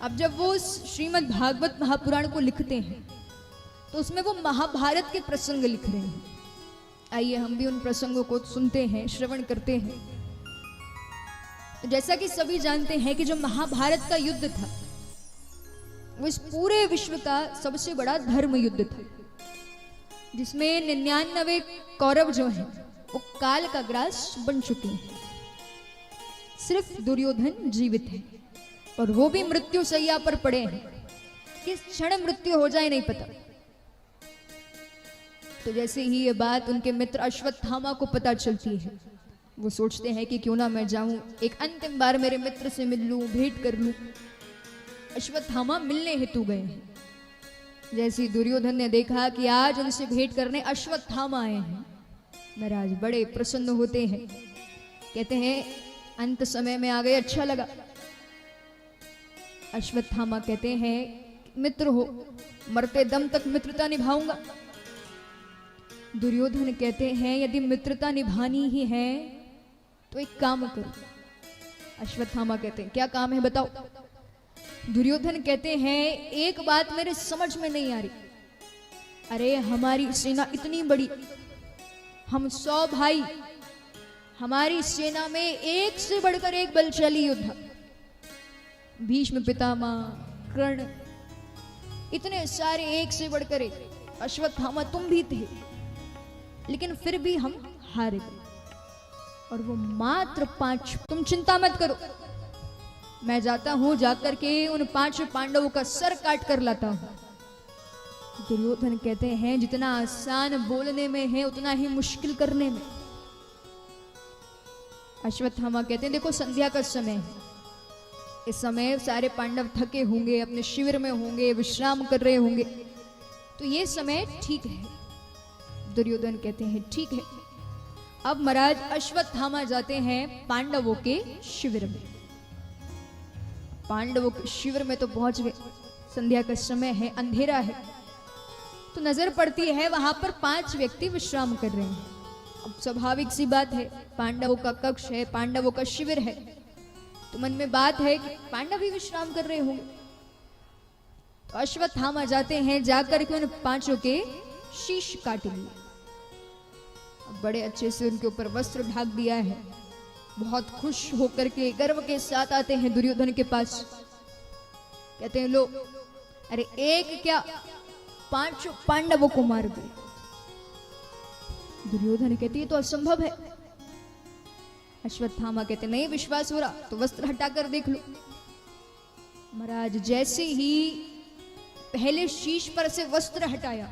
अब जब वो श्रीमद् भागवत महापुराण को लिखते हैं तो उसमें वो महाभारत के प्रसंग लिख रहे हैं। आइए हम भी उन प्रसंगों को सुनते हैं, श्रवण करते हैं। तो जैसा कि सभी जानते हैं कि जो महाभारत का युद्ध था वो इस पूरे विश्व का सबसे बड़ा धर्म युद्ध था, जिसमें 99 कौरव जो हैं वो काल का ग्रास बन चुके हैं। सिर्फ दुर्योधन जीवित है और वो भी मृत्यु शैया पर पड़े हैं। किस क्षण मृत्यु हो जाए नहीं पता। तो जैसे ही ये बात उनके मित्र अश्वत्थामा को पता चलती है, वो सोचते हैं कि क्यों ना मैं जाऊं, एक अंतिम बार मेरे मित्र से मिल लूं, भेंट कर लूं। अश्वत्थामा मिलने हेतु गए हैं। जैसे दुर्योधन ने देखा कि आज उनसे भेंट करने अश्वत्थामा आए हैं, महाराज बड़े प्रसन्न होते हैं। कहते हैं अंत समय में आ गए, अच्छा लगा। अश्वत्थामा कहते हैं मित्र हो, मरते दम तक मित्रता निभाऊंगा। दुर्योधन कहते हैं यदि मित्रता निभानी ही है तो एक काम करो। अश्वत्थामा कहते हैं क्या काम है बताओ। दुर्योधन कहते हैं एक बात मेरे समझ में नहीं आ रही। अरे हमारी सेना इतनी बड़ी, हम 100 भाई, हमारी सेना में एक से बढ़कर एक बलशाली योद्धा, भीष्म पितामह, कर्ण, इतने सारे एक से बढ़कर एक। अश्वत्थामा तुम भी थे, लेकिन फिर भी हम हार गए। और वो मात्र 5। तुम चिंता मत करो, मैं जाता हूं, जाकर के उन 5 पांडवों का सर काट कर लाता हूं। दुर्योधन कहते हैं जितना आसान बोलने में है उतना ही मुश्किल करने में। अश्वत्थामा कहते हैं देखो संध्या का समय है, इस समय सारे पांडव थके होंगे, अपने शिविर में होंगे, विश्राम कर रहे होंगे, तो ये समय ठीक है। दुर्योधन कहते हैं ठीक है। अब महाराज अश्वत्थामा जाते हैं पांडवों के शिविर में। पांडवों के शिविर में तो पहुंच गए, संध्या का समय है, अंधेरा है। तो नजर पड़ती है वहां पर 5 व्यक्ति विश्राम कर रहे हैं। अब स्वाभाविक सी बात है, पांडवों का कक्ष है, पांडवों का शिविर है, तो मन में बात है कि पांडव भी विश्राम कर रहे होंगे। तो अश्वत्थामा जाते हैं, जाकर के उन 5 के शीश काट लिए। बड़े अच्छे से उनके ऊपर वस्त्र ढाक दिया है। बहुत खुश होकर के गर्व के साथ आते हैं दुर्योधन के पास। कहते हैं लो, अरे एक क्या 5 पांडवों को मार दिए। दुर्योधन कहते ये तो असंभव है। अश्वत्थामा कहते नहीं विश्वास हो रहा तो वस्त्र हटाकर देख लो। महाराज जैसे ही पहले शीश पर से वस्त्र हटाया,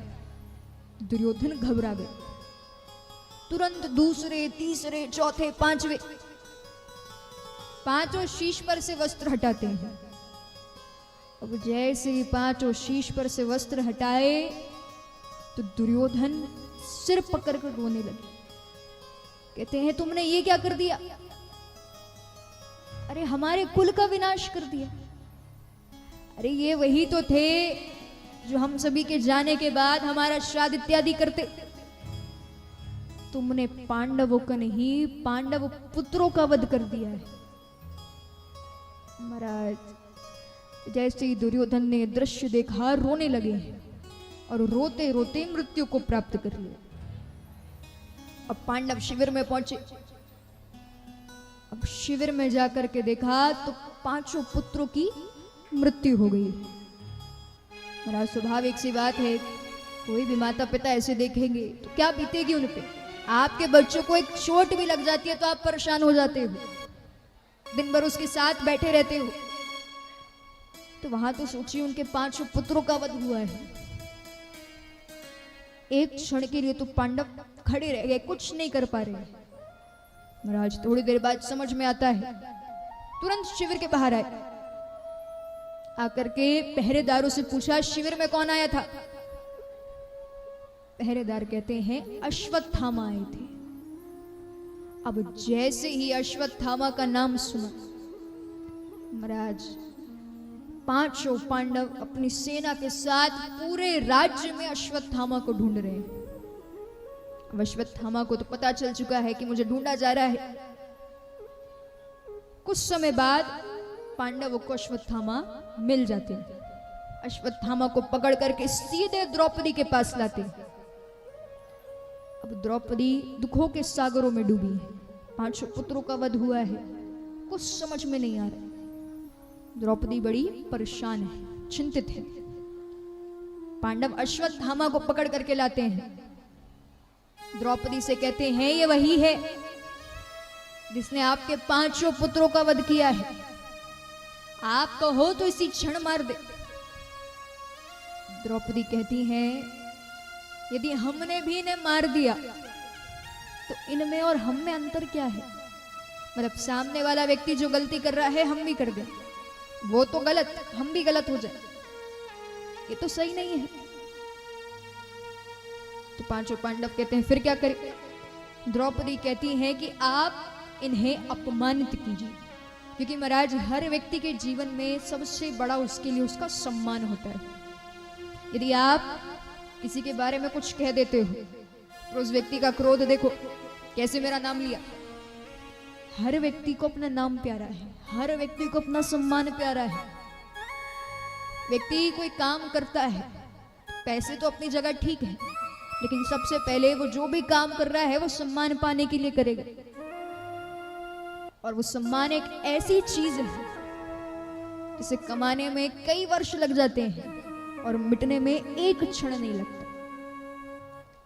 दुर्योधन घबरा गए। तुरंत दूसरे, तीसरे, चौथे, 5वें, 5 शीश पर से वस्त्र हटाते हैं। अब जैसे ही 5 शीश पर से वस्त्र हटाए तो दुर्योधन सिर पकड़कर रोने लगे। कहते हैं तुमने ये क्या कर दिया? अरे हमारे कुल का विनाश कर दिया। अरे ये वही तो थे जो हम सभी के जाने के बाद हमारा श्राद्ध इत्यादि करते। तुमने पांडवों का नहीं, पांडव पुत्रों का वध कर दिया है। महाराज जैसे ही दुर्योधन ने दृश्य देखा रोने लगे और रोते रोते मृत्यु को प्राप्त कर लिया। अब पांडव शिविर में पहुंचे। अब शिविर में जाकर के देखा तो 5 पुत्रों की मृत्यु हो गई। महाराज स्वाभाविक सी बात है, कोई भी माता पिता ऐसे देखेंगे तो क्या बीतेगी उन पे। आपके बच्चों को एक चोट भी लग जाती है तो आप परेशान हो जाते हो, दिन भर उसके साथ बैठे रहते हो। तो वहां तो सोचिए उनके 5 पुत्रों का वध हुआ है। एक क्षण के लिए तो पांडव खड़े रह गए, कुछ नहीं कर पा रहे। महाराज थोड़ी देर बाद समझ में आता है, तुरंत शिविर के बाहर आए। आकर के पहरेदारों से पूछा शिविर में कौन आया था? पहरेदार कहते हैं अश्वत्थामा आए थे। अब जैसे ही अश्वत्थामा का नाम सुना, महाराज 5 पांडव अपनी सेना के साथ पूरे राज्य में अश्वत्थामा को ढूंढ रहे हैं। अब अश्वत्थामा को तो पता चल चुका है कि मुझे ढूंढा जा रहा है। कुछ समय बाद पांडवों को अश्वत्थामा मिल जाते हैं। अश्वत्थामा को पकड़ करके सीधे द्रौपदी के पास लाते हैं। अब द्रौपदी दुखों के सागरों में डूबी है। 5 पुत्रों का वध हुआ है, कुछ समझ में नहीं आ रहा। द्रौपदी बड़ी परेशान है, चिंतित है। पांडव अश्वत्थामा को पकड़ करके लाते हैं। द्रौपदी से कहते हैं, ये वही है जिसने आपके 5 पुत्रों का वध किया है। आप कहो तो इसी क्षण मार दे। द्रौपदी कहती है, यदि हमने भी इन्हें मार दिया तो इनमें और हम में अंतर क्या है? मतलब सामने वाला व्यक्ति जो गलती कर रहा है हम भी कर दें, वो तो गलत, हम भी गलत हो जाए, ये तो सही नहीं है। तो 5 पांडव कहते हैं, फिर क्या करें? द्रौपदी कहती है कि आप इन्हें अपमानित कीजिए, क्योंकि महाराज हर व्यक्ति के जीवन में सबसे बड़ा उसके लिए उसका सम्मान होता है। यदि आप किसी के बारे में कुछ कह देते हो तो उस व्यक्ति का क्रोध देखो, कैसे मेरा नाम लिया। हर व्यक्ति को अपना नाम प्यारा है, हर व्यक्ति को अपना सम्मान प्यारा है। व्यक्ति कोई काम करता है, पैसे तो अपनी जगह ठीक है, लेकिन सबसे पहले वो जो भी काम कर रहा है वो सम्मान पाने के लिए करेगा। और वो सम्मान एक ऐसी चीज है जिसे कमाने में कई वर्ष लग जाते हैं और मिटने में एक क्षण नहीं लगता।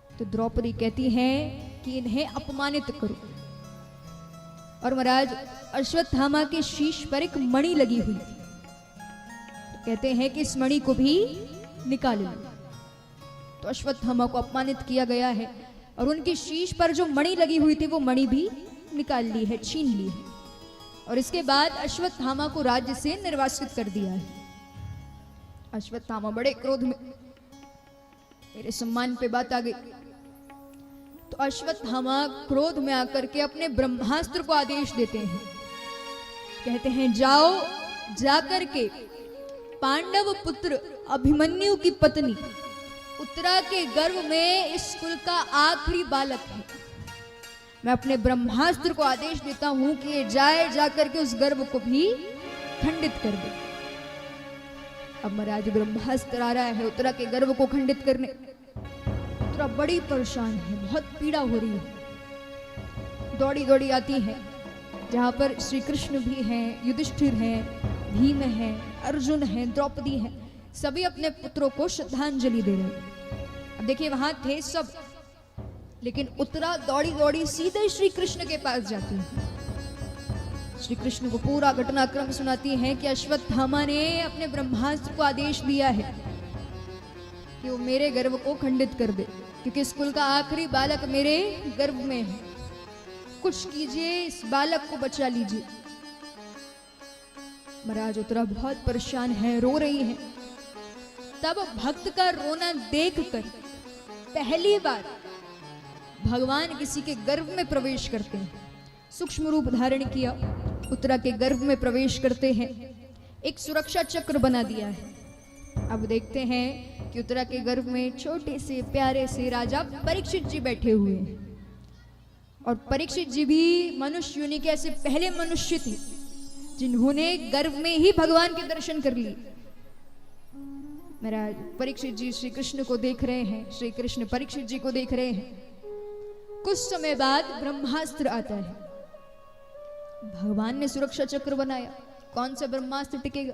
तो द्रौपदी कहती है कि इन्हें अपमानित करो। और महाराज अश्वत्थामा के शीश पर एक मणि लगी हुई थी। तो कहते हैं कि इस मणि को भी निकाल लो। तो अश्वत्थामा को अपमानित किया गया है और उनकी शीश पर जो मणि लगी हुई थी वो मणि भी निकाल ली है, छीन ली है। और इसके बाद अश्वत्थामा को राज्य से निर्वासित कर दिया है। अश्वत्थामा बड़े क्रोध में, मेरे सम्मान पे बात आ गई। तो अश्वत्थामा क्रोध में आकर के अपने ब्रह्मास्त्र को आदेश देते हैं। कहते हैं, जाओ जाकर के पांडव पुत्र अभिमन्यु की पत्नी उत्तरा के गर्भ में इस कुल का आखिरी बालक है। मैं अपने ब्रह्मास्त्र को आदेश देता हूं कि ये जाए जाकर के उस गर्भ को भी खंडित कर दे। अब महाराज ब्रह्मास्त्र आ रहा है उत्तरा के गर्भ को खंडित करने। उत्तरा बड़ी परेशान है, बहुत पीड़ा हो रही है। दौड़ी दौड़ी आती है जहां पर श्री कृष्ण भी हैं, युधिष्ठिर हैं, भीम हैं, अर्जुन हैं, द्रौपदी हैं। सभी अपने पुत्रों को श्रद्धांजलि दे रहे हैं। अब देखिए वहां थे सब, लेकिन उत्तरा दौड़ी दौड़ी सीधे श्री कृष्ण के पास जाती है। श्री कृष्ण को पूरा घटनाक्रम सुनाती हैं कि अश्वत्थामा ने अपने ब्रह्मास्त्र को आदेश दिया है कि वो मेरे गर्भ को खंडित कर दे, क्योंकि इस कुल का आखिरी बालक मेरे गर्भ में है। कुछ कीजिए, इस बालक को बचा लीजिए। महाराज उत्तरा बहुत परेशान है, रो रही है। तब भक्त का रोना देखकर पहली बार भगवान किसी के गर्भ में प्रवेश करते हैं। सूक्ष्म रूप धारण किया, उत्तरा के गर्भ में प्रवेश करते हैं। एक सुरक्षा चक्र बना दिया है। अब देखते हैं कि उत्तरा के गर्भ में छोटे से प्यारे से राजा परीक्षित जी बैठे हुए हैं। और परीक्षित जी भी मनुष्य योनि के ऐसे पहले मनुष्य थे जिन्होंने गर्भ में ही भगवान के दर्शन कर लिए। महाराज परीक्षित जी श्री कृष्ण को देख रहे हैं, श्री कृष्ण परीक्षित जी को देख रहे हैं। कुछ समय बाद ब्रह्मास्त्र आता है। भगवान ने सुरक्षा चक्र बनाया, कौन सा ब्रह्मास्त्र टिकेगा?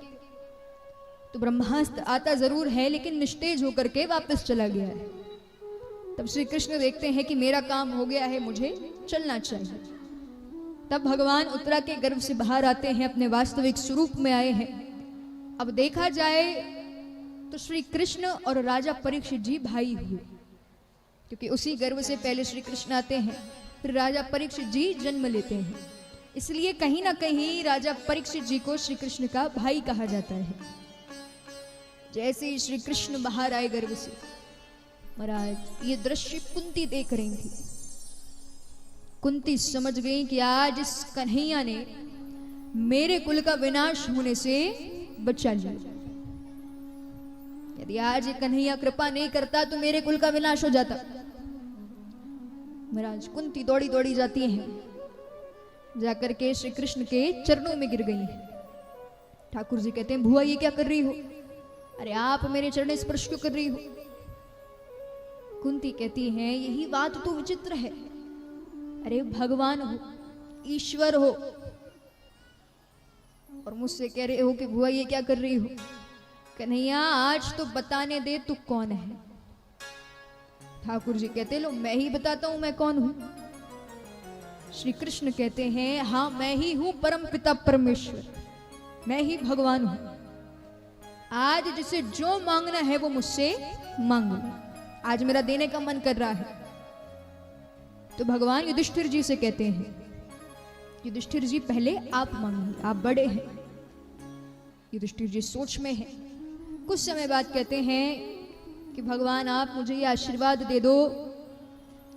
तो ब्रह्मास्त्र आता जरूर है, लेकिन निस्तेज होकर के वापस चला गया है। तब श्री कृष्ण देखते हैं कि मेरा काम हो गया है, मुझे चलना चाहिए। तब भगवान उत्तरा के गर्भ से बाहर आते हैं, अपने वास्तविक स्वरूप में आए हैं। अब देखा जाए तो श्री कृष्ण और राजा परीक्षित जी भाई हुए, क्योंकि उसी गर्भ से पहले श्री कृष्ण आते हैं, फिर राजा परीक्षित जी जन्म लेते हैं। इसलिए कहीं ना कहीं राजा परीक्षित जी को श्री कृष्ण का भाई कहा जाता है। जैसे ही श्री कृष्ण बाहर आए गर्भ से, महाराज ये दृश्य कुंती देख रही थी। कुंती समझ गई कि आज इस कन्हैया ने मेरे कुल का विनाश होने से बचा लिया। यदि आज ये कन्हैया कृपा नहीं करता तो मेरे कुल का विनाश हो जाता। महाराज कुंती दौड़ी दौड़ी जाती हैं, जाकर के श्री कृष्ण के चरणों में गिर गई हैं। ठाकुर जी कहते हैं भुआ ये क्या कर रही हो, अरे आप मेरे चरण स्पर्श क्यों कर रही हो। कुंती कहती है यही बात तो विचित्र है, अरे भगवान हो, ईश्वर हो, और मुझसे कह रहे हो कि भुआ ये क्या कर रही हो। कन्हैया आज तो बताने दे तू कौन है। ठाकुर जी कहते लो मैं ही बताता हूं मैं कौन हूं। श्री कृष्ण कहते हैं हाँ मैं ही हूं परम पिता परमेश्वर, मैं ही भगवान हूं। आज जिसे जो मांगना है वो मुझसे मांग लो, आज मेरा देने का मन कर रहा है। तो भगवान युधिष्ठिर जी से कहते हैं युधिष्ठिर जी पहले आप मांगिए, आप बड़े हैं। युधिष्ठिर जी सोच में हैं। कुछ समय बाद कहते हैं कि भगवान आप मुझे ये आशीर्वाद दे दो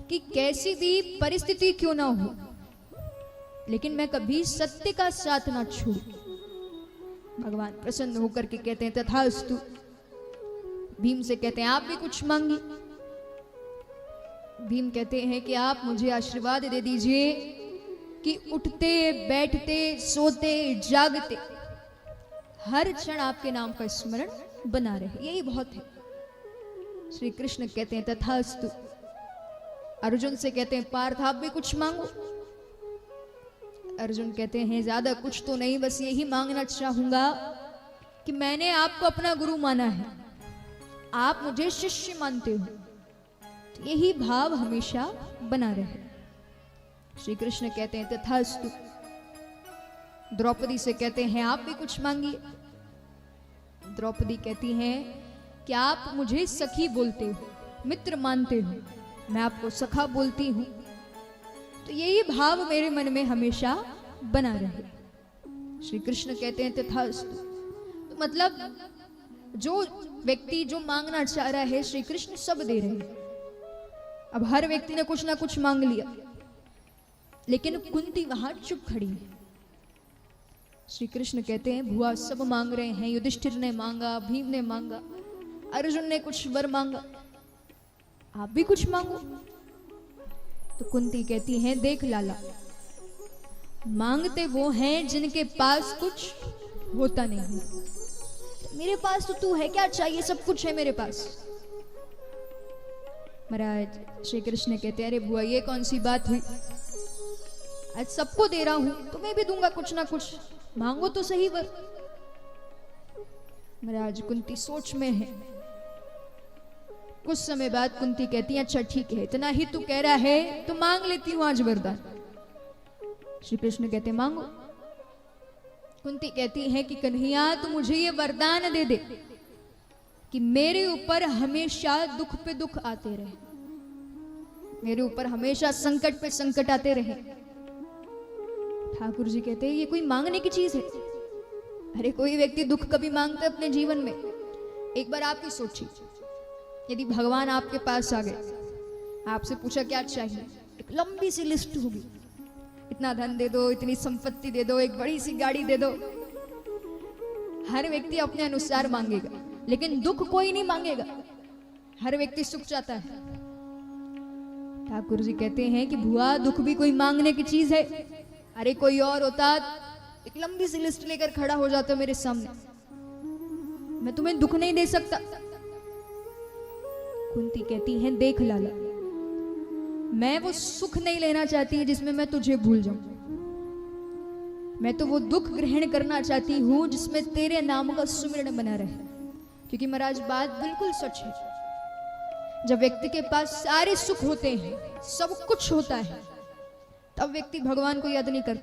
कि कैसी भी परिस्थिति क्यों ना हो लेकिन मैं कभी सत्य का साथ ना छोड़ू। भगवान प्रसन्न होकर के कहते हैं तथास्तु। भीम से कहते हैं आप भी कुछ मांगिए। भीम कहते हैं कि आप मुझे आशीर्वाद दे दीजिए कि उठते बैठते सोते जागते हर क्षण आपके नाम का स्मरण बना रहे, यही बहुत है। श्री कृष्ण कहते हैं तथास्तु। अर्जुन से कहते हैं पार्थ आप भी कुछ मांगो। अर्जुन कहते हैं ज्यादा कुछ तो नहीं, बस यही मांगना चाहूंगा कि मैंने आपको अपना गुरु माना है, आप मुझे शिष्य मानते हो, तो यही भाव हमेशा बना रहे। श्री कृष्ण कहते हैं तथास्तु। द्रौपदी से कहते हैं आप भी कुछ मांगिए। द्रौपदी कहती हैं कि आप मुझे सखी बोलते हो, मित्र मानते हो, मैं आपको सखा बोलती हूं, तो यही भाव मेरे मन में हमेशा बना रहे। श्री कृष्ण कहते हैं तथास्तु। तो मतलब जो व्यक्ति जो मांगना चाह रहा है श्री कृष्ण सब दे रहे हैं। अब हर व्यक्ति ने कुछ ना कुछ मांग लिया लेकिन कुंती वहां चुप खड़ी है। श्री कृष्ण कहते हैं भुआ सब मांग रहे हैं, युधिष्ठिर ने मांगा, भीम ने मांगा, अर्जुन ने कुछ वर मांगा, आप भी कुछ मांगो। तो कुंती कहती हैं देख लाला, मांगते वो हैं जिनके पास कुछ होता नहीं है, मेरे पास तो तू है, क्या चाहिए, सब कुछ है मेरे पास। महाराज श्री कृष्ण कहते हैं अरे बुआ ये कौन सी बात हुई, आज सबको दे रहा हूं तो मैं भी दूंगा कुछ ना कुछ, मांगो तो सही वर। महाराज कुंती सोच में है। कुछ समय बाद कुंती कहती है अच्छा ठीक है, इतना ही तू कह रहा है तो मांग लेती हूं आज वरदान। श्री कृष्ण कहते मांगो। कुंती कहती है कि कन्हैया तू मुझे ये वरदान दे दे कि मेरे ऊपर हमेशा दुख पे दुख आते रहे, मेरे ऊपर हमेशा संकट पे संकट आते रहे। ठाकुर जी कहते हैं ये कोई मांगने की चीज है? अरे कोई व्यक्ति दुख कभी मांगता है अपने जीवन में? एक बार आप ही सोचिए, यदि भगवान आपके पास आ गए, आपसे पूछा क्या चाहिए, एक लंबी सी लिस्ट होगी, इतना धन दे दो, इतनी संपत्ति दे दो, एक बड़ी सी गाड़ी दे दो। हर व्यक्ति अपने अनुसार मांगेगा लेकिन दुख कोई नहीं मांगेगा, हर व्यक्ति सुख चाहता है। ठाकुर जी कहते हैं कि भुआ दुख भी कोई मांगने की चीज है? अरे कोई और होता एक लंबी सी लिस्ट लेकर खड़ा हो जाता मेरे सामने, मैं तुम्हें दुख नहीं दे सकता। कुंती कहती है देख लाला, मैं वो सुख नहीं लेना चाहती जिसमें मैं तुझे भूल जाऊं, मैं तो वो दुख ग्रहण करना चाहती हूं जिसमें तेरे नाम का सुमिरन बना रहे। क्योंकि महाराज बात बिल्कुल सच है, जब व्यक्ति के पास सारे सुख होते हैं, सब कुछ होता है, तब व्यक्ति भगवान को याद नहीं करता।